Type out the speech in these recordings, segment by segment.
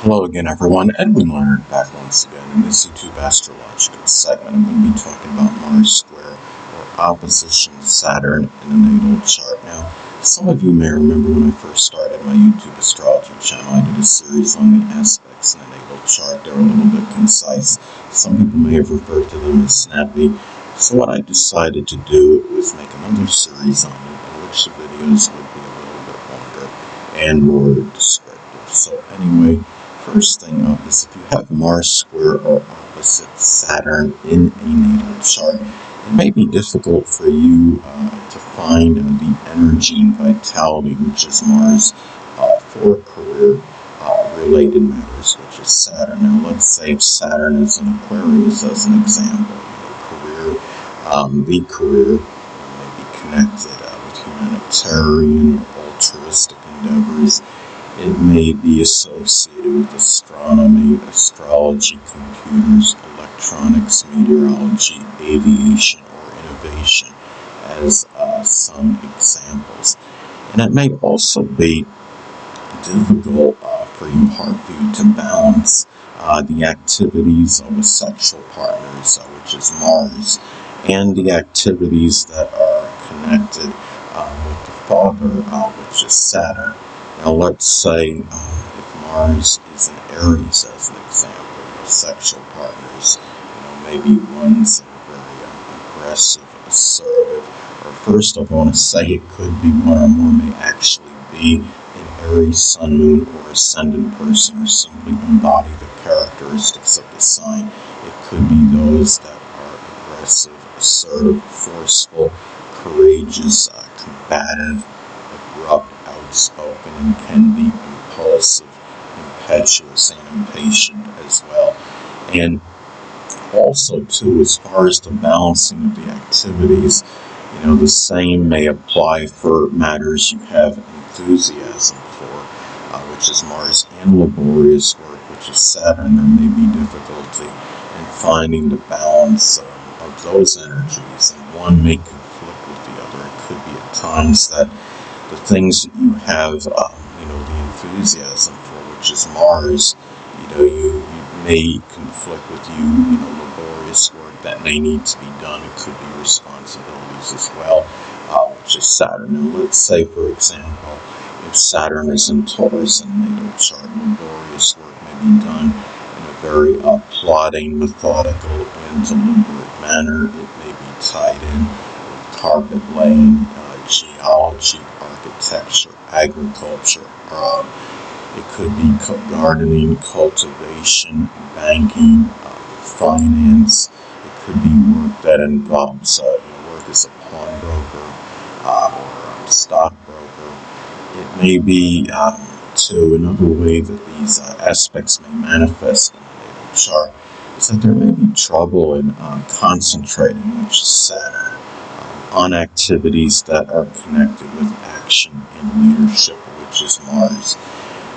Hello again, everyone. Edwin Leonard back once again in this YouTube astrological segment. I'm going to be talking about Mars square or opposition to Saturn in a natal chart. Now, some of you may remember when I first started my YouTube astrology channel, I did a series on the aspects in a natal chart. They're a little bit concise. Some people may have referred to them as snappy. So what I decided to do was make another series on it, in which the videos would be a little bit longer and more descriptive. So anyway, first thing up is if you have Mars square or opposite Saturn in a natal chart, it may be difficult for you to find the energy and vitality, which is Mars, for career-related matters, which is Saturn. Now, let's say if Saturn is in Aquarius as an example, the career may be connected with humanitarian or altruistic endeavors. It may be associated with astronomy, astrology, computers, electronics, meteorology, aviation, or innovation as some examples. And it may also be difficult hard for you to balance the activities of a sexual partners, which is Mars, and the activities that are connected with the father, which is Saturn. Now, let's say if Mars is in Aries as an example, sexual partners, maybe one's very aggressive, assertive, or first of all, I want to say it could be one or more may actually be an Aries sun, moon, or ascendant person, or simply embody the characteristics of the sign. It could be those that are aggressive, assertive, forceful, courageous, combative, abrupt, outspoken, and can be impulsive, impetuous, and impatient as well. And also, too, as far as the balancing of the activities, the same may apply for matters you have enthusiasm for, which is Mars, and laborious work, which is Saturn. There may be difficulty in finding the balance of those energies, and one may conflict with the other. It could be at times that the things that you have, the enthusiasm for, which is Mars, you may conflict with laborious work that may need to be done. It could be responsibilities as well, which is Saturn. Now, let's say, for example, if Saturn is in Taurus in the natal chart, laborious work may be done in a very plodding, methodical, and deliberate manner. It may be tied in with carpet laying, geology, architecture, agriculture. It could be gardening, cultivation, banking, finance. It could be work that involves work as a pawnbroker or stockbroker. It may be, too, another way that these aspects may manifest in the natal chart is that there may be trouble in concentrating, which is Saturn, on activities that are connected with action and leadership, which is Mars.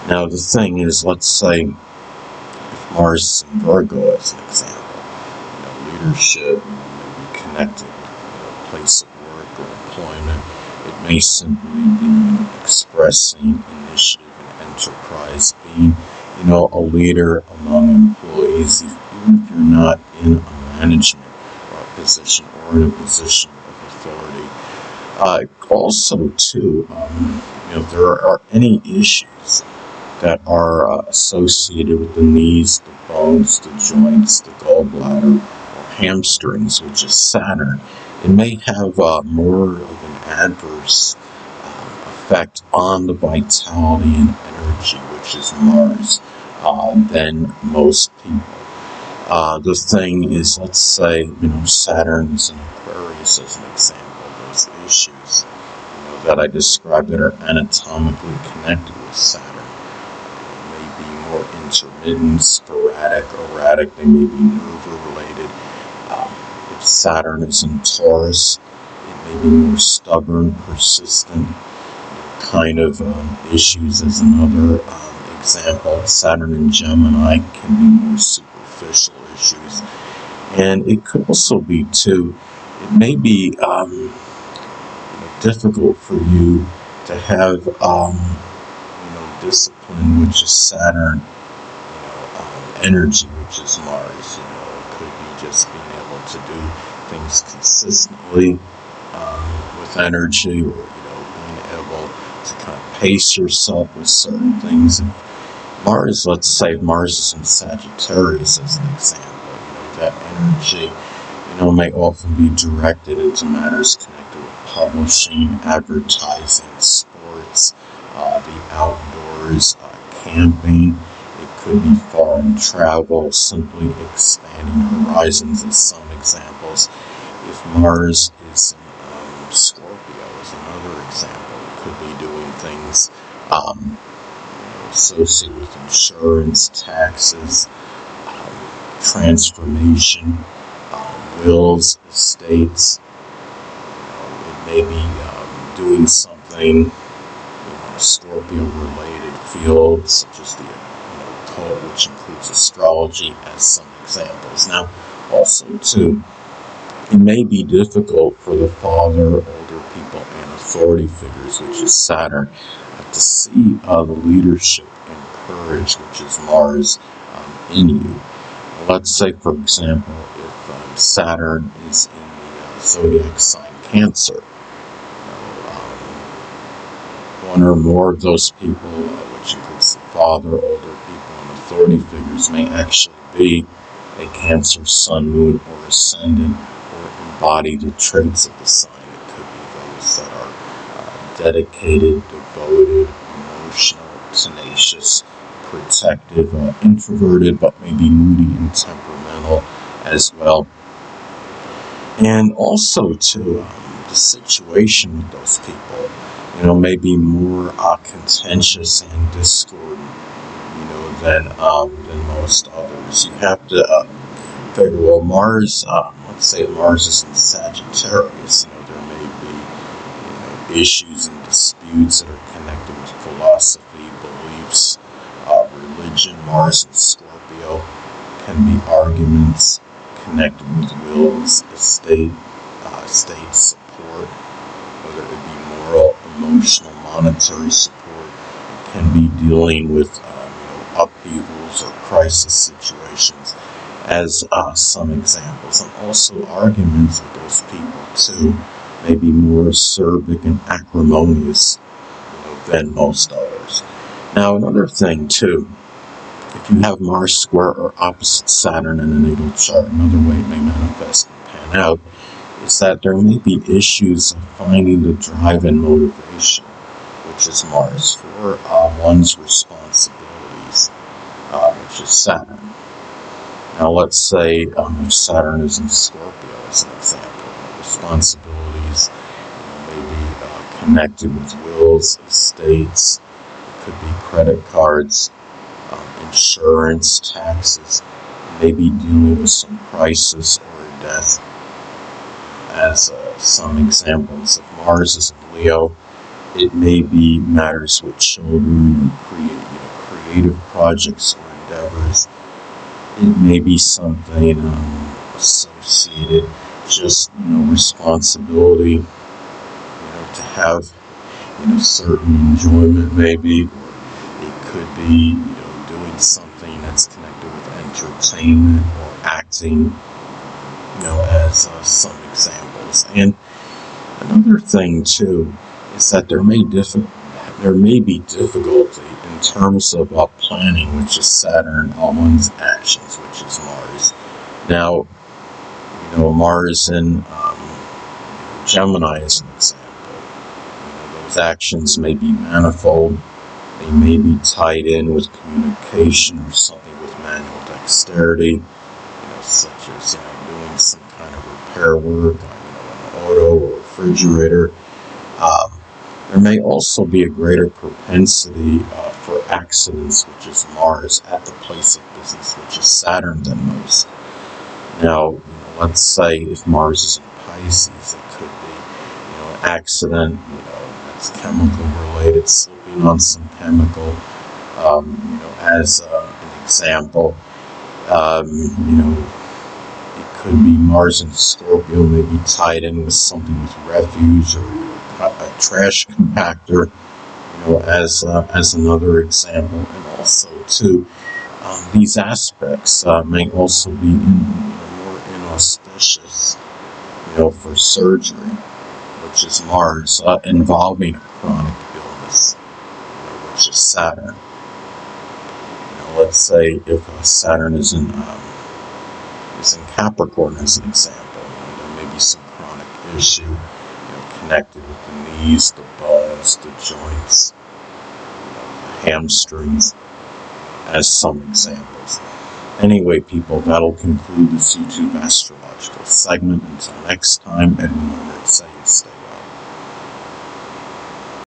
Now, the thing is, let's say if Mars is in Virgo as an example, leadership may be connected with a place of work or employment. It may simply be expressing initiative and enterprise, being, a leader among employees, even if you're not in a management position or in a position of authority. Also, too, if there are any issues that are associated with the knees, the bones, the joints, the gallbladder, or hamstrings, which is Saturn, it may have more of an adverse effect on the vitality and energy, which is Mars, than most people. The thing is, let's say, Saturn is in Aquarius as an example. Those issues, that I described that are anatomically connected with Saturn may be more intermittent, sporadic, erratic. They may be nerve-related. If Saturn is in Taurus, it may be more stubborn, persistent kind of issues as another example. Saturn in Gemini can be more superficial issues. And it could also be, too, it may be difficult for you to have, discipline, which is Saturn, energy, which is Mars. It could be just being able to do things consistently with energy, or being able to kind of pace yourself with certain things. And Mars, let's say Mars is in Sagittarius as an example. That energy, may often be directed into matters connected with publishing, advertising, sports, the outdoors, camping. It could be foreign travel, simply expanding horizons as some examples. If Mars is in Scorpio as another example, it could be doing things associated with insurance, taxes, transformation, wills, estates. It may be doing something Scorpio-related fields, such as the occult, which includes astrology, as some examples. Now, also too, it may be difficult for the father, older people, and authority figures, which is Saturn, to see the leadership and courage, which is Mars, in you. Let's say, for example, if Saturn is in the zodiac sign Cancer, one or more of those people, which includes the father, older people, and authority figures, may actually be a Cancer sun, moon, or ascendant, or embody the traits of the sign. It could be those that are dedicated, devoted, emotional, tenacious, protective, introverted, but maybe moody and temperamental as well. And also to the situation with those people, may be more contentious and discordant, than most others. You have to figure, well, Mars, let's say Mars is in Sagittarius, there may be issues and disputes that are connected with philosophy, beliefs, religion. Mars in Scorpio can be arguments connected with wills, state support, whether it be moral, emotional, monetary support. It can be dealing with upheavals or crisis situations as some examples. And also arguments with those people too may be more acerbic and acrimonious than most others. Now, another thing too, if you have Mars square or opposite Saturn in a natal chart, another way it may manifest and pan out is that there may be issues of finding the drive and motivation, which is Mars, for one's responsibilities, which is Saturn. Now, let's say if Saturn is in Scorpio as an example, responsibilities may be connected with wills, estates, could be credit cards, insurance, taxes, maybe dealing with some crisis or a death. As some examples, if Mars is in Leo, it may be matters with children, creative projects or endeavors. It may be something associated, just responsibility, to have certain enjoyment maybe, or it could be doing something that's connected with entertainment or acting, as some examples. And another thing too is that there may be difficulty in terms of planning, which is Saturn, one's actions, which is Mars. Now, Mars in Gemini is an example. Those actions may be manifold. They may be tied in with communication or something with manual dexterity, such as doing some kind of repair work on an auto or refrigerator. There may also be a greater propensity for accidents, which is Mars, at the place of business, which is Saturn, than most. Now, let's say if Mars is in Pisces, it could be, an accident, that's chemical related, slipping on some chemical, as an example. It could be Mars in Scorpio, maybe tied in with something with refuge or a trash compactor, as another example. And also too, These aspects may also be more inauspicious, for surgery, which is Mars, involving a chronic illness, which is Saturn. Let's say if Saturn is in Capricorn, as an example, there may be some chronic issue, connected with the knees, the bones, the joints, the hamstrings, as some examples. Anyway, people, that'll conclude this YouTube astrological segment. Until next time, everyone, say and stay.